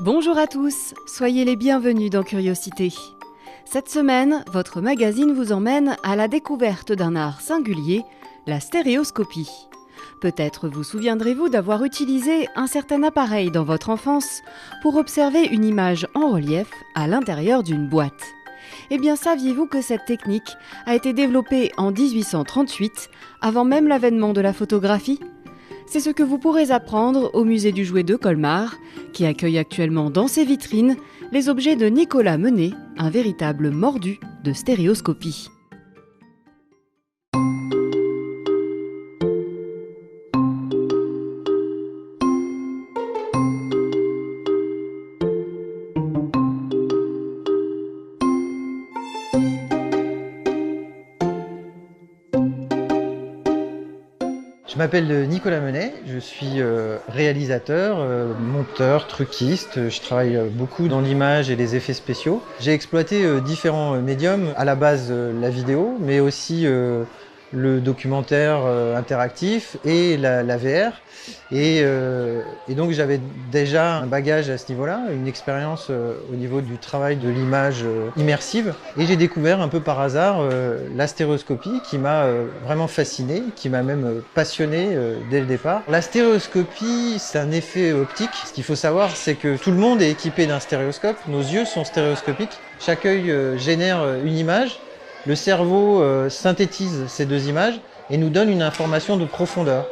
Bonjour à tous, soyez les bienvenus dans Curiosité. Cette semaine, votre magazine vous emmène à la découverte d'un art singulier, la stéréoscopie. Peut-être vous souviendrez-vous d'avoir utilisé un certain appareil dans votre enfance pour observer une image en relief à l'intérieur d'une boîte. Eh bien, saviez-vous que cette technique a été développée en 1838, avant même l'avènement de la photographie ? C'est ce que vous pourrez apprendre au musée du jouet de Colmar, qui accueille actuellement dans ses vitrines les objets de Nicolas Menet, un véritable mordu de stéréoscopie. Je m'appelle Nicolas Menet, je suis réalisateur, monteur, truquiste. Je travaille beaucoup dans l'image et les effets spéciaux. J'ai exploité différents médiums, à la base la vidéo, mais aussi le documentaire interactif et la VR. Et donc j'avais déjà un bagage à ce niveau-là, une expérience au niveau du travail de l'image immersive. Et j'ai découvert un peu par hasard la stéréoscopie qui m'a vraiment fasciné, qui m'a même passionné dès le départ. La stéréoscopie, c'est un effet optique. Ce qu'il faut savoir, c'est que tout le monde est équipé d'un stéréoscope. Nos yeux sont stéréoscopiques. Chaque œil génère une image. Le cerveau synthétise ces deux images et nous donne une information de profondeur.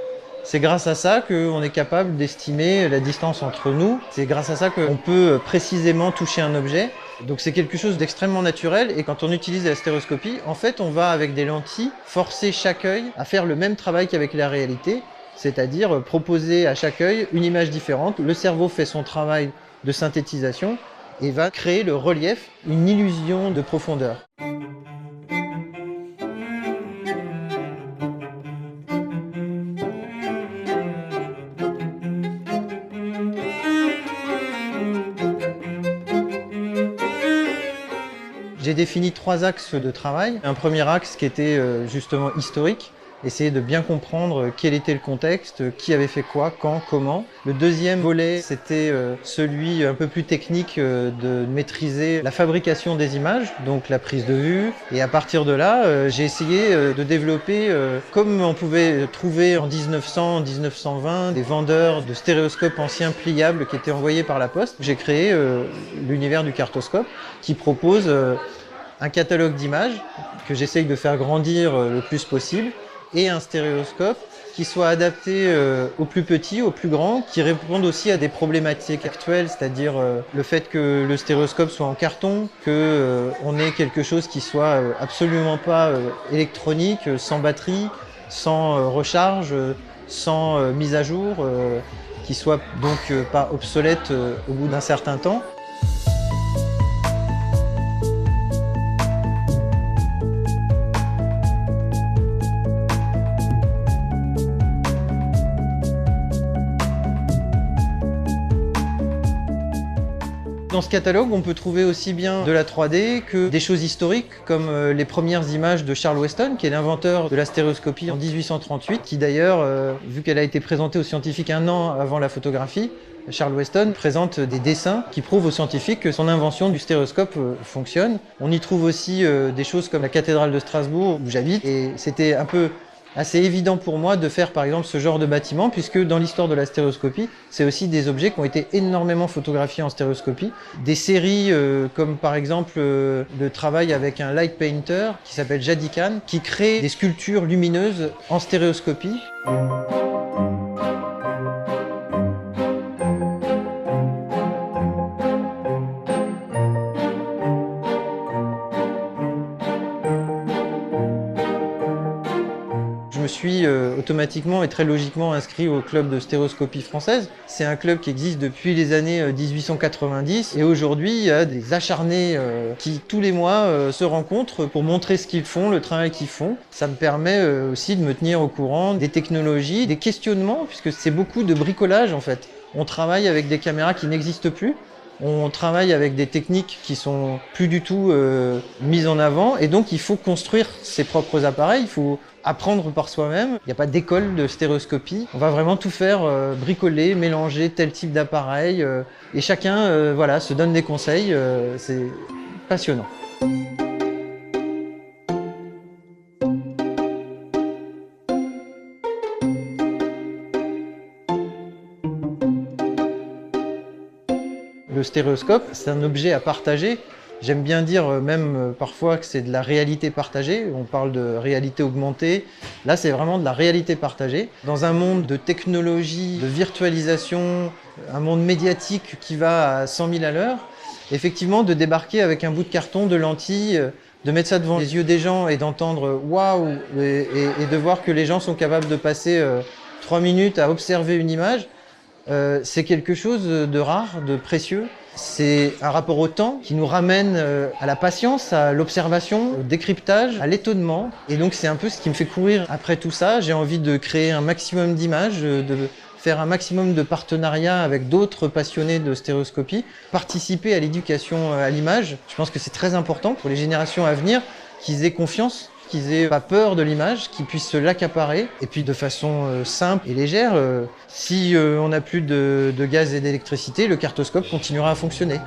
C'est grâce à ça qu'on est capable d'estimer la distance entre nous. C'est grâce à ça qu'on peut précisément toucher un objet. Donc c'est quelque chose d'extrêmement naturel et quand on utilise la stéréoscopie, en fait on va avec des lentilles forcer chaque œil à faire le même travail qu'avec la réalité, c'est-à-dire proposer à chaque œil une image différente. Le cerveau fait son travail de synthétisation et va créer le relief, une illusion de profondeur. J'ai défini 3 axes de travail. Un premier axe qui était justement historique, essayer de bien comprendre quel était le contexte, qui avait fait quoi, quand, comment. Le deuxième volet, c'était celui un peu plus technique de maîtriser la fabrication des images, donc la prise de vue. Et à partir de là, j'ai essayé de développer, comme on pouvait trouver en 1900, 1920, des vendeurs de stéréoscopes anciens pliables qui étaient envoyés par la poste. J'ai créé l'univers du cartoscope qui propose un catalogue d'images que j'essaye de faire grandir le plus possible et un stéréoscope qui soit adapté aux plus petits, aux plus grands, qui répondent aussi à des problématiques actuelles, c'est-à-dire le fait que le stéréoscope soit en carton, qu'on ait quelque chose qui soit absolument pas électronique, sans batterie, sans recharge, sans mise à jour, qui soit donc pas obsolète au bout d'un certain temps. Dans ce catalogue, on peut trouver aussi bien de la 3D que des choses historiques, comme les premières images de Charles Weston, qui est l'inventeur de la stéréoscopie en 1838, qui d'ailleurs, vu qu'elle a été présentée aux scientifiques un an avant la photographie, Charles Weston présente des dessins qui prouvent aux scientifiques que son invention du stéréoscope fonctionne. On y trouve aussi des choses comme la cathédrale de Strasbourg, où j'habite, et c'était un peu assez évident pour moi de faire par exemple ce genre de bâtiment, puisque dans l'histoire de la stéréoscopie, c'est aussi des objets qui ont été énormément photographiés en stéréoscopie. Des séries comme par exemple le travail avec un light painter qui s'appelle Jadikan, qui crée des sculptures lumineuses en stéréoscopie. Je me suis automatiquement et très logiquement inscrit au club de stéréoscopie française. C'est un club qui existe depuis les années 1890 et aujourd'hui il y a des acharnés qui tous les mois se rencontrent pour montrer ce qu'ils font, le travail qu'ils font. Ça me permet aussi de me tenir au courant des technologies, des questionnements, puisque c'est beaucoup de bricolage en fait. On travaille avec des caméras qui n'existent plus. On travaille avec des techniques qui sont plus du tout mises en avant et donc il faut construire ses propres appareils, il faut apprendre par soi-même. Il n'y a pas d'école de stéréoscopie. On va vraiment tout faire, bricoler, mélanger tel type d'appareil et chacun voilà, se donne des conseils. C'est passionnant. Le stéréoscope, c'est un objet à partager. J'aime bien dire même parfois que c'est de la réalité partagée. On parle de réalité augmentée. Là, c'est vraiment de la réalité partagée. Dans un monde de technologie, de virtualisation, un monde médiatique qui va à 100 000 à l'heure, effectivement, de débarquer avec un bout de carton, de lentilles, de mettre ça devant les yeux des gens et d'entendre « waouh » et de voir que les gens sont capables de passer 3 minutes à observer une image, c'est quelque chose de rare, de précieux. C'est un rapport au temps qui nous ramène à la patience, à l'observation, au décryptage, à l'étonnement. Et donc c'est un peu ce qui me fait courir après tout ça. J'ai envie de créer un maximum d'images, de faire un maximum de partenariats avec d'autres passionnés de stéréoscopie, participer à l'éducation à l'image. Je pense que c'est très important pour les générations à venir qu'ils aient confiance, qu'ils aient pas peur de l'image, qu'ils puissent se l'accaparer. Et puis de façon simple et légère, si on n'a plus de gaz et d'électricité, le cartoscope continuera à fonctionner.